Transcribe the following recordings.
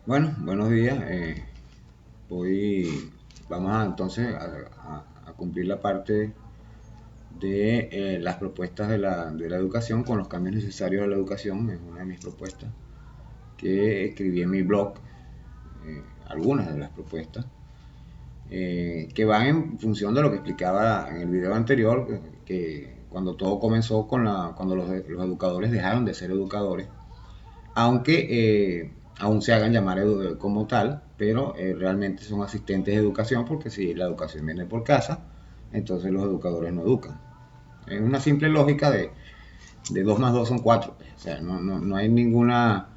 Bueno, buenos días. Hoy vamos entonces a cumplir la parte de las propuestas de la educación con los cambios necesarios a la educación. Es una de mis propuestas que escribí en mi blog, algunas de las propuestas, que van en función de lo que explicaba en el video anterior, que cuando todo comenzó cuando los educadores dejaron de ser educadores, aunque aún se hagan llamar como tal, pero realmente son asistentes de educación, porque si la educación viene por casa, entonces los educadores no educan. Es una simple lógica de 2 más 2 son 4. O sea, no hay ninguna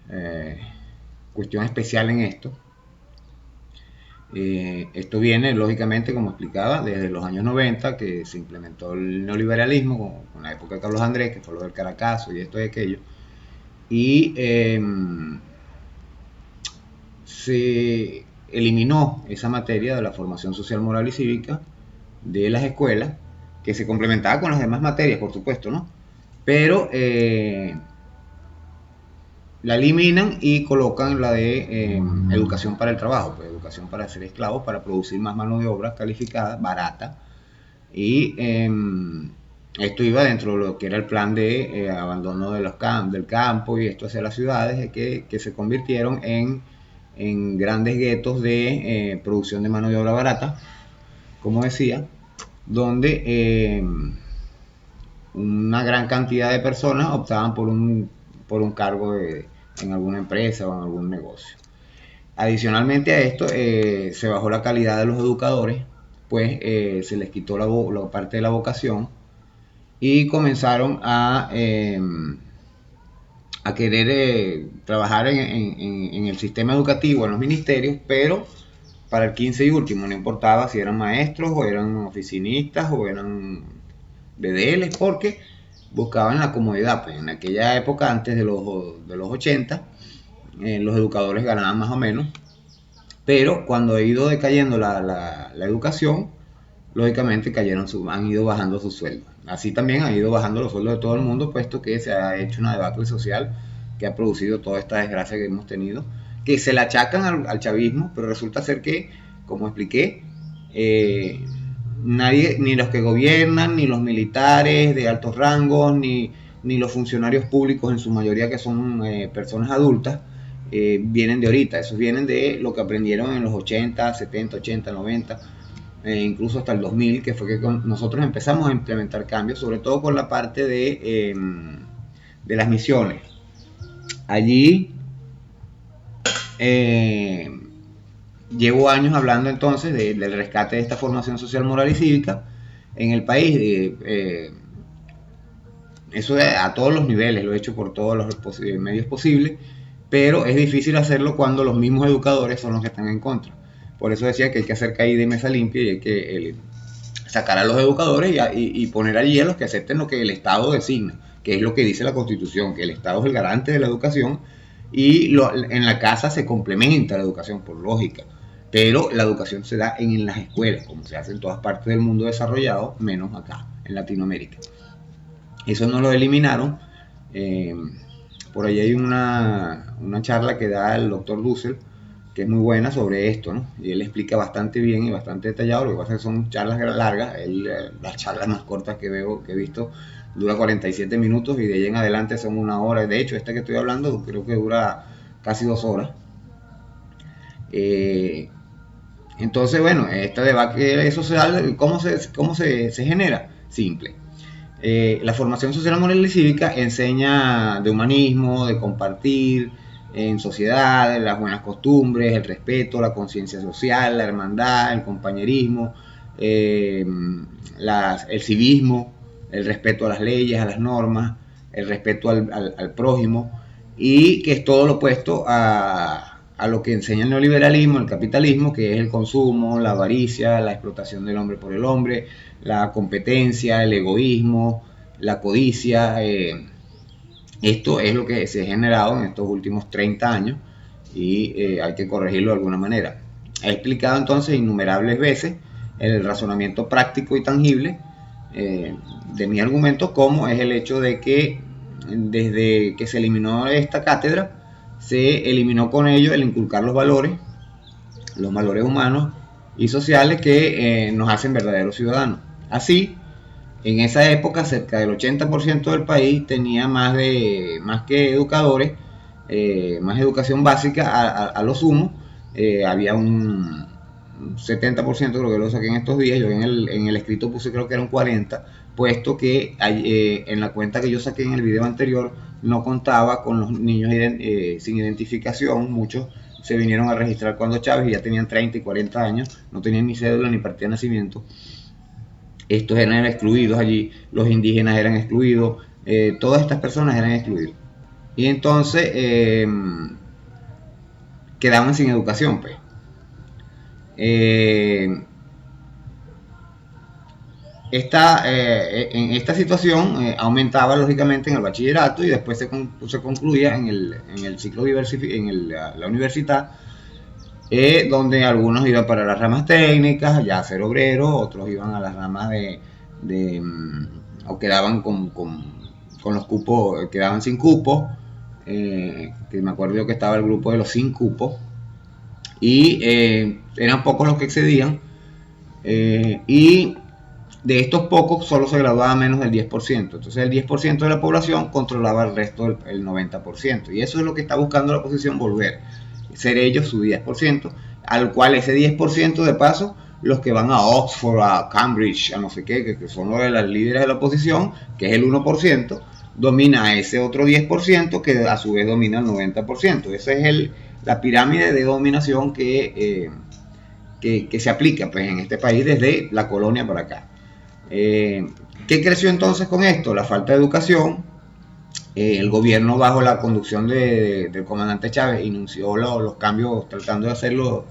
eh, cuestión especial en esto. Esto viene, lógicamente, como explicaba, desde los años 90, que se implementó el neoliberalismo, con la época de Carlos Andrés, que fue lo del Caracazo y esto y aquello. Y se eliminó esa materia de la formación social, moral y cívica de las escuelas, que se complementaba con las demás materias, por supuesto, ¿no? Pero la eliminan y colocan la de educación para el trabajo, pues educación para ser esclavos, para producir más mano de obra calificada, barata. Y esto iba dentro de lo que era el plan de abandono de del campo y esto hacia las ciudades, que se convirtieron en grandes guetos de producción de mano de obra barata, como decía, donde una gran cantidad de personas optaban por un cargo en alguna empresa o en algún negocio. Adicionalmente a esto, se bajó la calidad de los educadores, pues se les quitó la parte de la vocación y comenzaron a querer trabajar en el sistema educativo, en los ministerios, pero para el 15 y último, no importaba si eran maestros o eran oficinistas o eran BDLs, porque buscaban la comodidad. Pues en aquella época, antes de los 80, los educadores ganaban más o menos, pero cuando ha ido decayendo la educación, lógicamente han ido bajando sus sueldos. Así también han ido bajando los sueldos de todo el mundo, puesto que se ha hecho una debacle social que ha producido toda esta desgracia que hemos tenido, que se la achacan al chavismo, pero resulta ser que, como expliqué, nadie, ni los que gobiernan, ni los militares de altos rangos, ni los funcionarios públicos en su mayoría, que son personas adultas, vienen de ahorita. Esos vienen de lo que aprendieron en los 80, 70, 80, 90, incluso hasta el 2000, que fue que nosotros empezamos a implementar cambios, sobre todo con la parte de las misiones. Allí eh, llevo años hablando entonces del rescate de esta formación social, moral y cívica en el país. Eso a todos los niveles, lo he hecho por todos los medios posibles, pero es difícil hacerlo cuando los mismos educadores son los que están en contra. Por eso decía que hay que hacer caída y mesa limpia, y hay que sacar a los educadores y poner allí a los que acepten lo que el Estado designa, que es lo que dice la Constitución, que el Estado es el garante de la educación, y en la casa se complementa la educación por lógica, pero la educación se da en las escuelas, como se hace en todas partes del mundo desarrollado, menos acá, en Latinoamérica. Eso no lo eliminaron. Eh, por ahí hay una charla que da el doctor Dussel, que es muy buena sobre esto, ¿no? Y él explica bastante bien y bastante detallado. Lo que pasa es que son charlas largas. Las charlas más cortas que he visto, dura 47 minutos, y de ahí en adelante son 1 hora. De hecho, esta que estoy hablando creo que dura casi 2 horas. Eh, entonces, bueno, este debate social, ¿cómo se genera? Simple. La formación social, moral y cívica enseña de humanismo, de compartir en sociedad, las buenas costumbres, el respeto, la conciencia social, la hermandad, el compañerismo, eh, el civismo, el respeto a las leyes, a las normas, el respeto al prójimo, y que es todo lo opuesto a lo que enseña el neoliberalismo, el capitalismo, que es el consumo, la avaricia, la explotación del hombre por el hombre, la competencia, el egoísmo, la codicia. Esto es lo que se ha generado en estos últimos 30 años, y hay que corregirlo de alguna manera. He explicado entonces innumerables veces el razonamiento práctico y tangible de mi argumento, como es el hecho de que desde que se eliminó esta cátedra, se eliminó con ello el inculcar los valores humanos y sociales que nos hacen verdaderos ciudadanos. Así, en esa época, cerca del 80% del país tenía más que educadores, más educación básica a lo sumo. Había un 70%, creo que lo saqué en estos días, yo en el escrito puse creo que era un 40%, puesto que en la cuenta que yo saqué en el video anterior no contaba con los niños sin identificación. Muchos se vinieron a registrar cuando Chávez y ya tenían 30 y 40 años, no tenían ni cédula ni partida de nacimiento. Estos eran excluidos allí, los indígenas eran excluidos, todas estas personas eran excluidas. Y entonces quedaban sin educación, pues. En esta situación aumentaba lógicamente en el bachillerato y después se concluía en el ciclo la universidad, donde algunos iban para las ramas técnicas, ya a ser obreros, otros iban a las ramas o quedaban con los cupos, quedaban sin cupos, que me acuerdo yo que estaba el grupo de los sin cupos, y eran pocos los que excedían, y de estos pocos solo se graduaba menos del 10%. Entonces el 10% de la población controlaba el resto, el 90%. Y eso es lo que está buscando la oposición, volver. Ser ellos su 10%, al cual ese 10% de paso, los que van a Oxford, a Cambridge, a no sé qué, que son los de las líderes de la oposición, que es el 1%, domina a ese otro 10% que a su vez domina el 90%. Esa es la pirámide de dominación que se aplica, pues, en este país desde la colonia para acá. ¿Qué creció entonces con esto? La falta de educación. El gobierno, bajo la conducción del comandante Chávez, inunció los cambios, tratando de hacerlo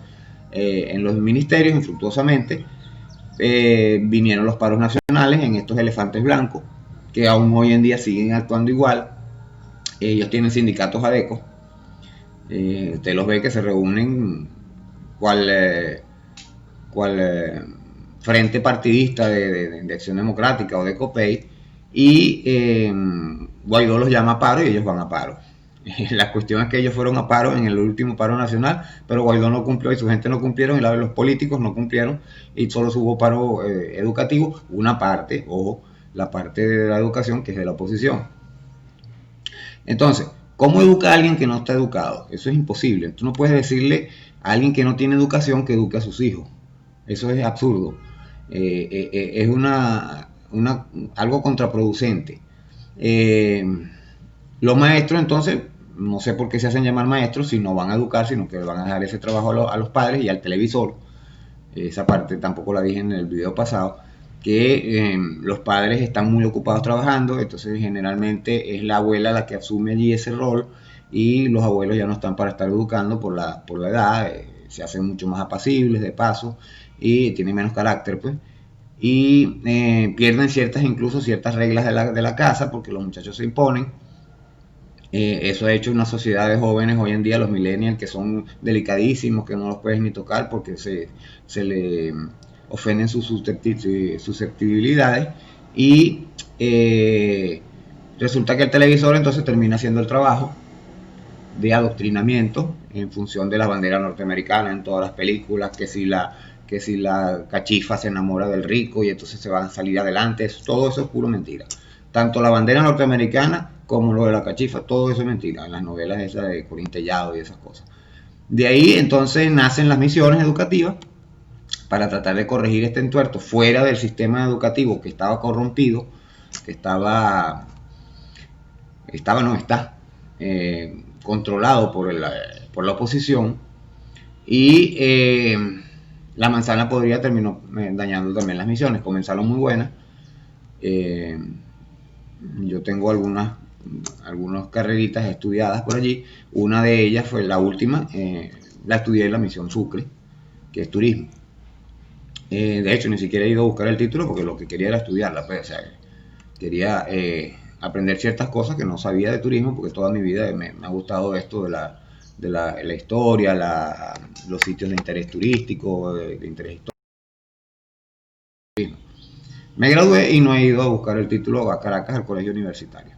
en los ministerios infructuosamente. Vinieron los paros nacionales en estos elefantes blancos, que aún hoy en día siguen actuando igual. Ellos tienen sindicatos adecos. Usted los ve que se reúnen cual frente partidista de Acción Democrática o de COPEI, y Guaidó los llama a paro y ellos van a paro. La cuestión es que ellos fueron a paro en el último paro nacional, pero Guaidó no cumplió y su gente no cumplieron, y los políticos no cumplieron, y solo hubo paro educativo, una parte, ojo, la parte de la educación que es de la oposición. Entonces, ¿cómo educa a alguien que no está educado? Eso es imposible. Tú no puedes decirle a alguien que no tiene educación que eduque a sus hijos. Eso es absurdo. Es algo contraproducente. Los maestros, entonces, no sé por qué se hacen llamar maestros si no van a educar, sino que van a dejar ese trabajo a los padres y al televisor. Esa parte tampoco la dije en el video pasado, que los padres están muy ocupados trabajando, entonces generalmente es la abuela la que asume allí ese rol, y los abuelos ya no están para estar educando por la edad, se hacen mucho más apacibles de paso y tienen menos carácter, pues, y pierden incluso ciertas reglas de la casa, porque los muchachos se imponen. Eso ha hecho una sociedad de jóvenes hoy en día, los millennials, que son delicadísimos, que no los puedes ni tocar porque se le ofenden sus susceptibilidades, y resulta que el televisor entonces termina haciendo el trabajo de adoctrinamiento en función de la bandera norteamericana en todas las películas, que si la cachifa se enamora del rico y entonces se van a salir adelante. Todo eso es puro mentira. Tanto la bandera norteamericana como lo de la cachifa, todo eso es mentira, en las novelas esas de Corín Tellado y esas cosas. De ahí entonces nacen las misiones educativas para tratar de corregir este entuerto fuera del sistema educativo que estaba corrompido, que está controlado por la oposición, y la manzana podría terminó dañando también las misiones. Comenzaron muy buenas. Yo tengo algunas carreritas estudiadas por allí. Una de ellas fue la última, la estudié en la misión Sucre, que es turismo. De hecho, ni siquiera he ido a buscar el título porque lo que quería era estudiarla, pues, o sea, quería aprender ciertas cosas que no sabía de turismo, porque toda mi vida me ha gustado esto de la historia, los sitios de interés turístico, de interés histórico. Me gradué y no he ido a buscar el título a Caracas, al colegio universitario.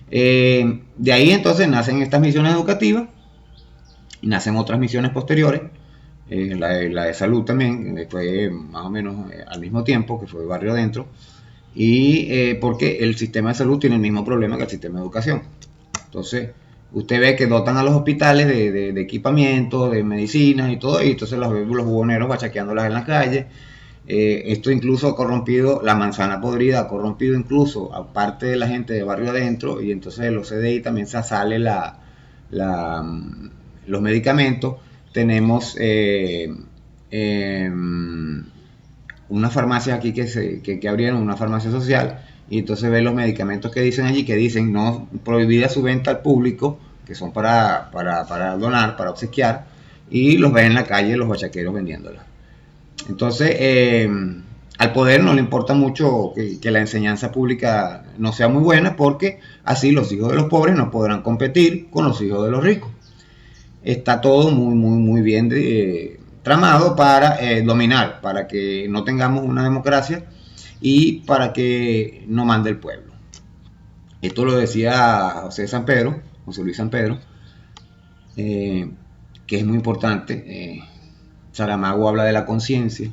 De ahí entonces nacen estas misiones educativas, Y nacen otras misiones posteriores, la de salud también, fue más o menos al mismo tiempo, que fue Barrio Adentro, y porque el sistema de salud tiene el mismo problema que el sistema de educación. Entonces, usted ve que dotan a los hospitales de equipamiento, de medicinas y todo, y entonces los buhoneros bachaqueándolas en la calle. Esto incluso ha corrompido la manzana podrida, ha corrompido incluso a parte de la gente de Barrio Adentro, y entonces de los CDI también se sale los medicamentos. Tenemos unas farmacias aquí que abrieron, una farmacia social, y entonces ve los medicamentos que dicen allí, que dicen no prohibida su venta al público, que son para donar, para obsequiar, y los ve en la calle los bachaqueros vendiéndolas. Entonces, al poder no le importa mucho que la enseñanza pública no sea muy buena, porque así los hijos de los pobres no podrán competir con los hijos de los ricos. Está todo muy bien tramado para dominar, para que no tengamos una democracia y para que no mande el pueblo. Esto lo decía José Luis San Pedro, que es muy importante. Saramago habla de la conciencia.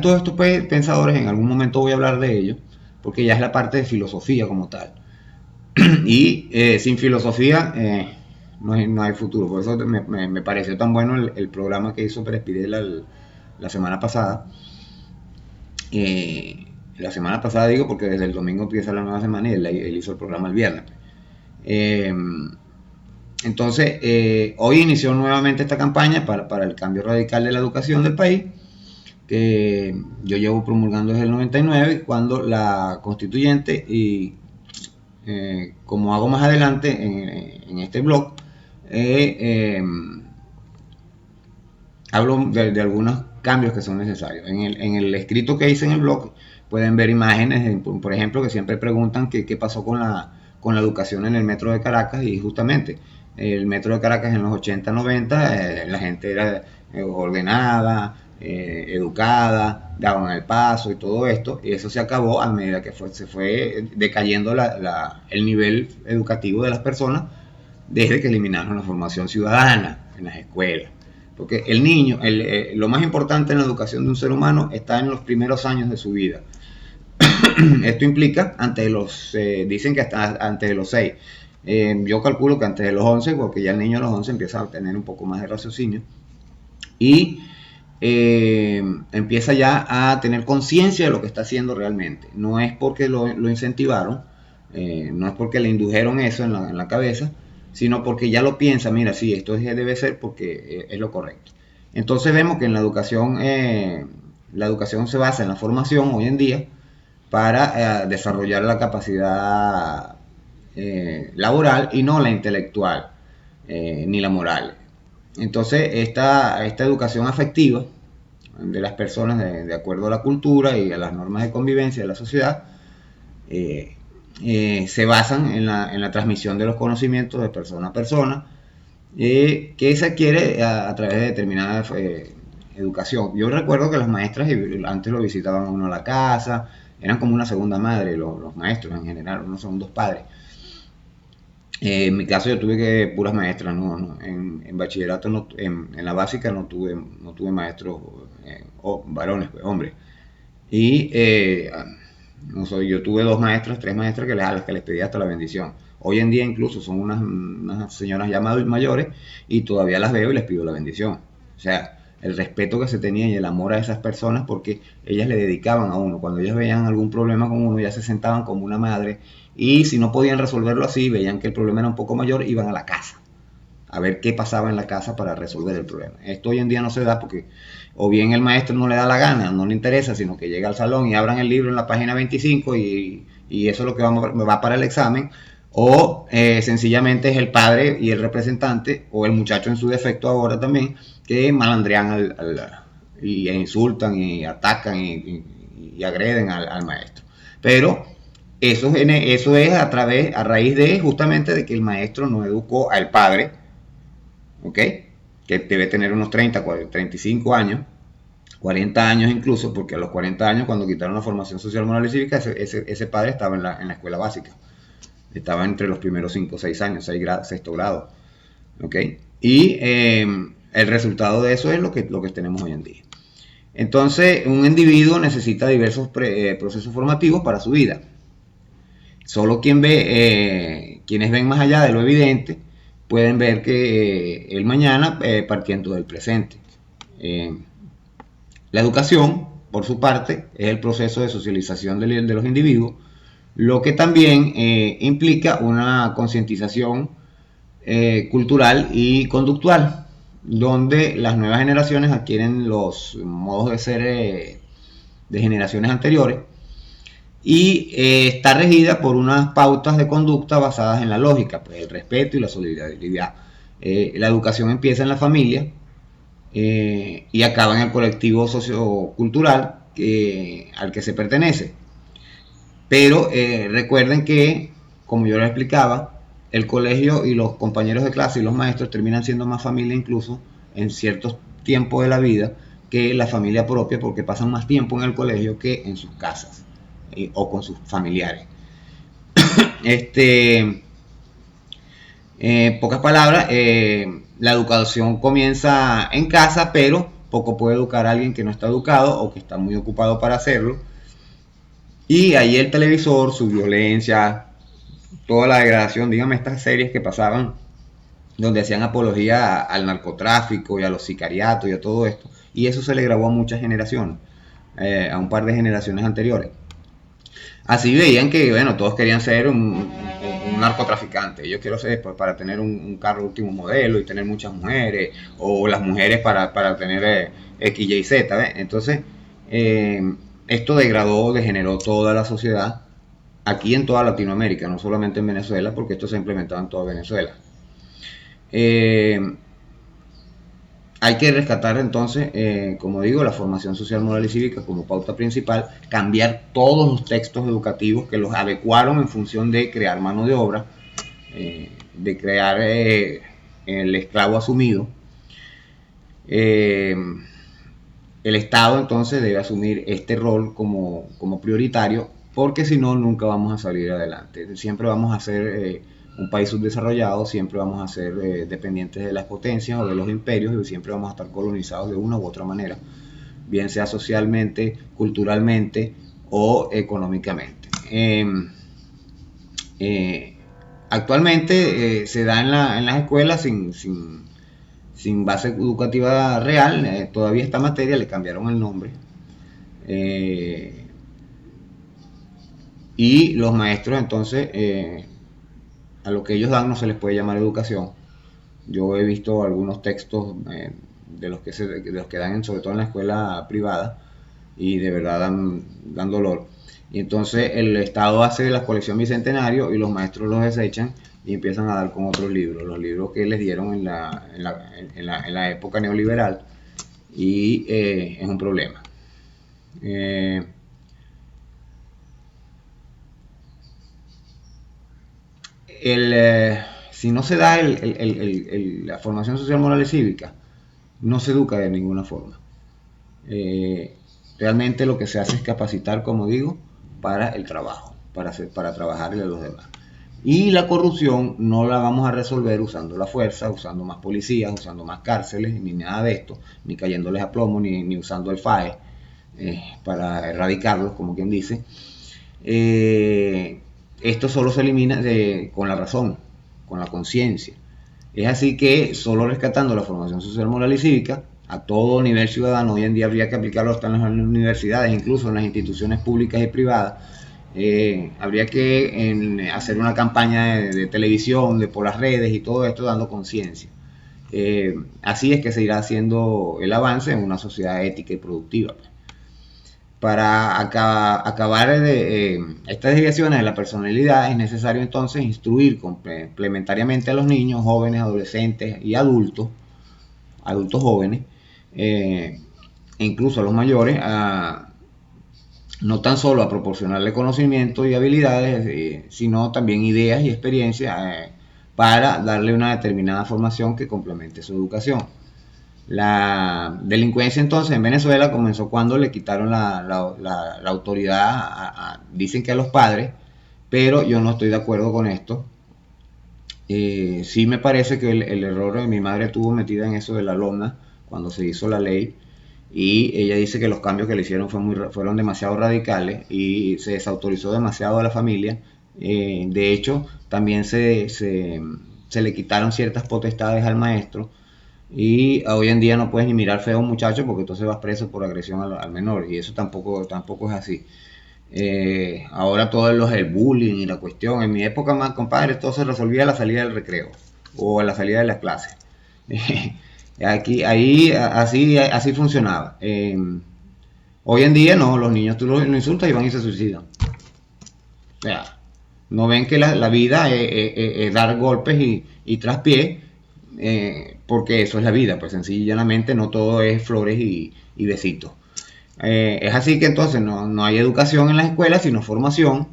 Todos estos pensadores, en algún momento voy a hablar de ellos, porque ya es la parte de filosofía como tal. Y sin filosofía no hay futuro. Por eso me pareció tan bueno el programa que hizo Pérez Pirela la semana pasada. La semana pasada digo porque desde el domingo empieza la nueva semana y él hizo el programa el viernes. Entonces, hoy inició nuevamente esta campaña para el cambio radical de la educación del país, que yo llevo promulgando desde el 99, cuando la constituyente, y como hago más adelante en este blog, hablo de algunos cambios que son necesarios. En el escrito que hice en el blog pueden ver imágenes, por ejemplo, que siempre preguntan qué pasó con la educación en el metro de Caracas, y justamente el metro de Caracas en los 80, 90, la gente era ordenada, educada, daban el paso y todo esto, y eso se acabó a medida que se fue decayendo el nivel educativo de las personas, desde que eliminaron la formación ciudadana en las escuelas. Porque el niño, lo más importante en la educación de un ser humano está en los primeros años de su vida. Esto implica dicen que hasta antes de los 6. Yo calculo que antes de los 11, porque ya el niño a los 11 empieza a tener un poco más de raciocinio y empieza ya a tener conciencia de lo que está haciendo realmente. No es porque lo incentivaron, no es porque le indujeron eso en la cabeza, sino porque ya lo piensa, mira, sí, esto debe ser porque es lo correcto. Entonces vemos que en la educación se basa en la formación hoy en día para desarrollar la capacidad laboral y no la intelectual ni la moral. Entonces esta educación afectiva de las personas de acuerdo a la cultura y a las normas de convivencia de la sociedad se basan en la transmisión de los conocimientos de persona a persona, que se adquiere a través de determinada educación. Yo recuerdo que las maestras antes lo visitaban a uno a la casa, eran como una segunda madre, los maestros en general, unos segundos padres. En mi caso yo tuve puras maestras, no, en bachillerato, en la básica no tuve maestros varones, pues, hombres. Y yo tuve 2 maestras, 3 maestras a las que les pedí hasta la bendición. Hoy en día incluso son unas señoras ya mayores, y todavía las veo y les pido la bendición. O sea, el respeto que se tenía y el amor a esas personas, porque ellas le dedicaban a uno. Cuando ellas veían algún problema con uno, ya se sentaban como una madre, y si no podían resolverlo así, veían que el problema era un poco mayor, iban a la casa a ver qué pasaba en la casa para resolver el problema. Esto hoy en día no se da porque o bien el maestro no le da la gana, no le interesa, sino que llega al salón y abran el libro en la página 25 y eso es lo que va para el examen, o sencillamente es el padre y el representante, o el muchacho en su defecto ahora también, que malandrean y insultan y atacan y agreden al maestro. Pero eso es a raíz de justamente de que el maestro no educó al padre, ¿ok? Que debe tener unos 30, 35 años, 40 años incluso, porque a los 40 años, cuando quitaron la formación social, moral y cívica, ese padre estaba en la escuela básica. Estaba entre los primeros 5 o 6 años, 6 grado, sexto grado. ¿ok? Y el resultado de eso es lo que tenemos hoy en día. Entonces, un individuo necesita diversos procesos formativos para su vida. Solo quienes ven más allá de lo evidente pueden ver que el mañana partiendo del presente. Eh, la educación, por su parte, es el proceso de socialización de los individuos, lo que también implica una concientización cultural y conductual, donde las nuevas generaciones adquieren los modos de ser de generaciones anteriores y está regida por unas pautas de conducta basadas en la lógica, pues el respeto y la solidaridad. La educación empieza en la familia y acaba en el colectivo sociocultural al que se pertenece. Pero recuerden que, como yo les explicaba, el colegio y los compañeros de clase y los maestros terminan siendo más familia incluso en ciertos tiempos de la vida que la familia propia, porque pasan más tiempo en el colegio que en sus casas o con sus familiares. Este, pocas palabras, la educación comienza en casa, pero poco puede educar a alguien que no está educado o que está muy ocupado para hacerlo. Y ahí el televisor, su violencia, toda la degradación, dígame estas series que pasaban donde hacían apología al narcotráfico y a los sicariatos y a todo esto. Y eso se le grabó a muchas generaciones, a un par de generaciones anteriores. Así veían que, bueno, todos querían ser un narcotraficante. Yo quiero ser pues, para tener un carro último modelo y tener muchas mujeres, o las mujeres para tener X, Y, Z. ¿ves? Entonces, esto degradó, degeneró toda la sociedad aquí en toda Latinoamérica, no solamente en Venezuela, porque esto se ha implementado en toda Venezuela. Eh, Hay que rescatar entonces, como digo, la formación social, moral y cívica como pauta principal, cambiar todos los textos educativos que los adecuaron en función de crear mano de obra, de crear el esclavo asumido. Eh, el Estado entonces debe asumir este rol como prioritario, porque si no, nunca vamos a salir adelante. Siempre vamos a ser un país subdesarrollado, siempre vamos a ser dependientes de las potencias o de los imperios y siempre vamos a estar colonizados de una u otra manera, bien sea socialmente, culturalmente o económicamente. Eh, Actualmente se da en las escuelas sin base educativa real, todavía esta materia le cambiaron el nombre. Eh, y los maestros entonces, a lo que ellos dan no se les puede llamar educación. Yo he visto algunos textos de los que dan sobre todo en la escuela privada y de verdad dan dolor. Y entonces el Estado hace la colección bicentenario y los maestros los desechan y empiezan a dar con otros libros, los libros que les dieron en la época neoliberal, y es un problema. Eh, si no se da la formación social, moral y cívica, no se educa de ninguna forma. Eh, Realmente lo que se hace es capacitar, como digo, para el trabajo, para trabajarle a los demás. Y la corrupción no la vamos a resolver usando la fuerza, usando más policías, usando más cárceles, ni nada de esto, ni cayéndoles a plomo, ni usando el FAE para erradicarlos, como quien dice. Esto solo se elimina con la razón, con la conciencia. Es así que solo rescatando la formación social, moral y cívica a todo nivel ciudadano, hoy en día habría que aplicarlo hasta en las universidades, incluso en las instituciones públicas y privadas. Habría que hacer una campaña de televisión, por las redes y todo esto dando conciencia. Así es que se irá haciendo el avance en una sociedad ética y productiva. Para acabar estas desviaciones de la personalidad es necesario entonces instruir complementariamente a los niños, jóvenes, adolescentes y adultos jóvenes, e incluso a los mayores, no tan solo a proporcionarle conocimiento y habilidades, sino también ideas y experiencias para darle una determinada formación que complemente su educación. La delincuencia entonces en Venezuela comenzó cuando le quitaron la autoridad, dicen que a los padres, pero yo no estoy de acuerdo con esto. Sí me parece que el error de mi madre estuvo metida en eso de la lona cuando se hizo la ley, y ella dice que los cambios que le hicieron fueron demasiado radicales y se desautorizó demasiado a la familia. De hecho, también se le quitaron ciertas potestades al maestro, y hoy en día no puedes ni mirar feo a un muchacho porque entonces vas preso por agresión al menor, y eso tampoco es así. Ahora todo es el bullying y la cuestión. En mi época, más compadre, todo se resolvía a la salida del recreo o a la salida de las clases. Así funcionaba. Hoy en día no, los niños tú los insultas y van y se suicidan. O sea, no ven que la vida es dar golpes y traspié, porque eso es la vida, pues sencillamente no todo es flores y besitos. Es así que entonces no hay educación en las escuelas, sino formación,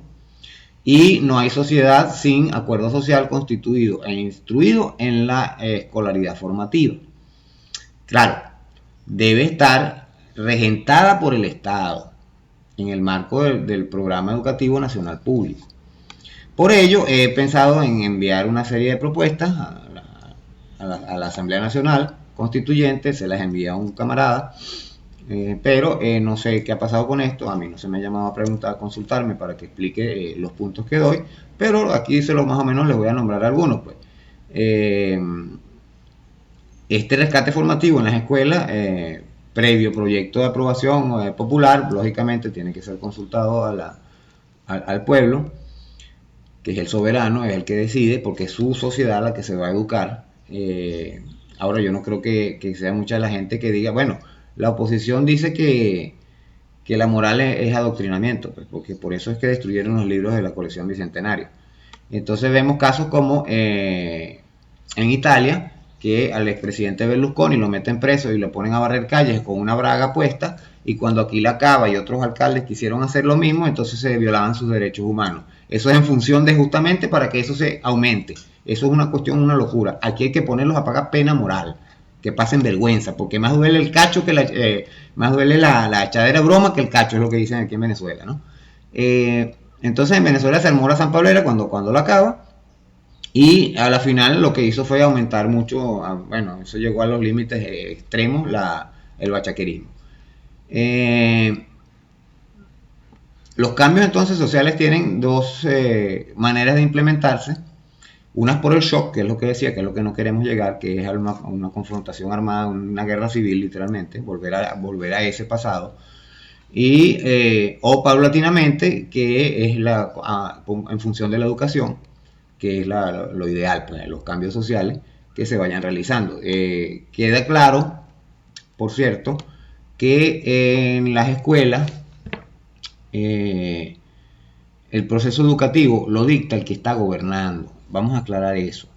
y no hay sociedad sin acuerdo social constituido e instruido en la escolaridad formativa. Claro, debe estar regentada por el Estado en el marco del Programa Educativo Nacional Público. Por ello, he pensado en enviar una serie de propuestas a la Asamblea Nacional Constituyente. Se las envía a un camarada, pero no sé qué ha pasado con esto. A mí no se me ha llamado a preguntar, a consultarme para que explique los puntos que doy, pero aquí más o menos les voy a nombrar algunos. Pues. Eh, este rescate formativo en las escuelas, previo proyecto de aprobación popular, lógicamente tiene que ser consultado al pueblo, que es el soberano, es el que decide, porque es su sociedad la que se va a educar. Ahora yo no creo que sea mucha la gente que diga, bueno, la oposición dice que la moral es adoctrinamiento, pues, porque por eso es que destruyeron los libros de la colección Bicentenario. Entonces vemos casos como en Italia, que al expresidente Berlusconi lo meten preso y lo ponen a barrer calles con una braga puesta, y cuando Aquila Cava y otros alcaldes quisieron hacer lo mismo, entonces se violaban sus derechos humanos. Eso es en función de justamente para que eso se aumente. Eso es una cuestión, una locura. Aquí hay que ponerlos a pagar pena moral, que pasen vergüenza, porque más duele el cacho que más duele la echadera broma que el cacho, es lo que dicen aquí en Venezuela, ¿no? Entonces en Venezuela se armó la San Pablera cuando la acaba, y a la final lo que hizo fue aumentar mucho, bueno, eso llegó a los límites extremos, el bachaquerismo. Los cambios entonces sociales tienen dos maneras de implementarse. Unas por el shock, que es lo que decía, que es lo que no queremos llegar, que es a una confrontación armada, una guerra civil literalmente, volver a ese pasado. O paulatinamente, que es en función de la educación, que es lo ideal, pues, los cambios sociales que se vayan realizando. Queda claro, por cierto, que en las escuelas eh, el proceso educativo lo dicta el que está gobernando. Vamos a aclarar eso.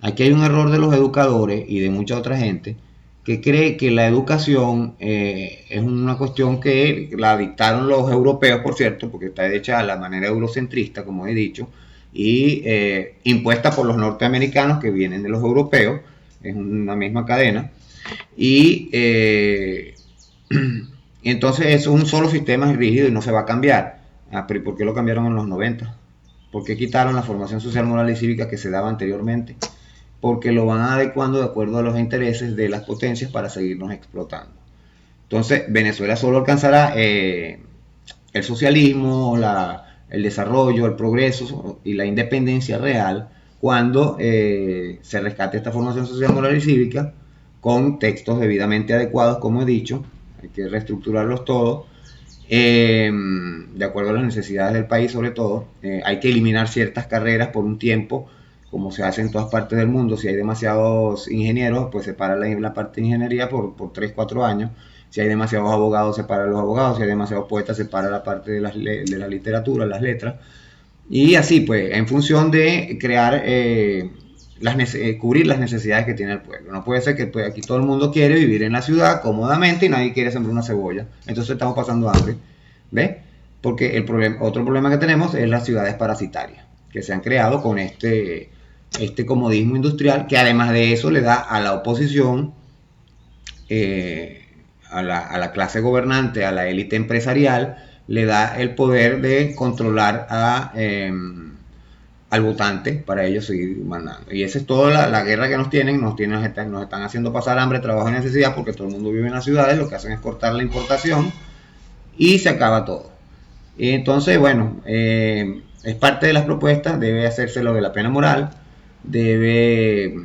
Aquí hay un error de los educadores y de mucha otra gente que cree que la educación es una cuestión que la dictaron los europeos, por cierto, porque está hecha a la manera eurocentrista, como he dicho, y impuesta por los norteamericanos que vienen de los europeos, es una misma cadena, y entonces eso es un solo sistema rígido y no se va a cambiar. Pero ¿por qué lo cambiaron en los 90? ¿Por qué quitaron la formación social, moral y cívica que se daba anteriormente? Porque lo van adecuando de acuerdo a los intereses de las potencias para seguirnos explotando. Entonces, Venezuela solo alcanzará el socialismo, el desarrollo, el progreso y la independencia real cuando se rescate esta formación social, moral y cívica con textos debidamente adecuados, como he dicho. Hay que reestructurarlos todos de acuerdo a las necesidades del país, sobre todo. Hay que eliminar ciertas carreras por un tiempo, como se hace en todas partes del mundo. Si hay demasiados ingenieros, pues se para la parte de ingeniería por 3, 4 años. Si hay demasiados abogados, se para los abogados. Si hay demasiados poetas, se para la parte de la literatura, las letras. Y así, pues, en función de crear, cubrir las necesidades que tiene el pueblo. No puede ser que pues, aquí todo el mundo quiere vivir en la ciudad cómodamente y nadie quiere sembrar una cebolla. Entonces estamos pasando hambre. ¿Ves? Porque otro problema que tenemos es las ciudades parasitarias, que se han creado con este comodismo industrial, que además de eso le da a la oposición, a la clase gobernante, a la élite empresarial, le da el poder de controlar al votante para ellos seguir mandando. Y esa es toda la guerra que nos tienen, nos están haciendo pasar hambre, trabajo y necesidad, porque todo el mundo vive en las ciudades, lo que hacen es cortar la importación y se acaba todo. Y entonces, bueno, es parte de las propuestas, debe hacerse lo de la pena moral, debe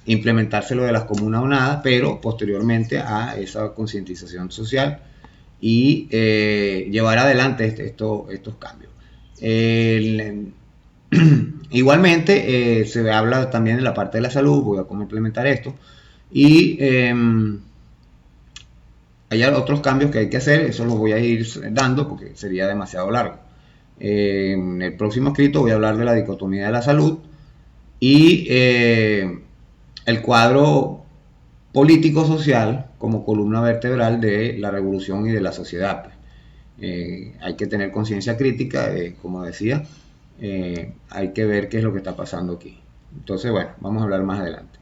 implementarse lo de las comunas unadas, pero posteriormente a esa concientización social y llevar adelante estos cambios. El, Igualmente, se habla también de la parte de la salud, voy a cómo implementar esto, y hay otros cambios que hay que hacer, eso los voy a ir dando porque sería demasiado largo. En el próximo escrito voy a hablar de la dicotomía de la salud y el cuadro político-social como columna vertebral de la revolución y de la sociedad. Pues. Hay que tener conciencia crítica, como decía, hay que ver qué es lo que está pasando aquí. Entonces, bueno, vamos a hablar más adelante.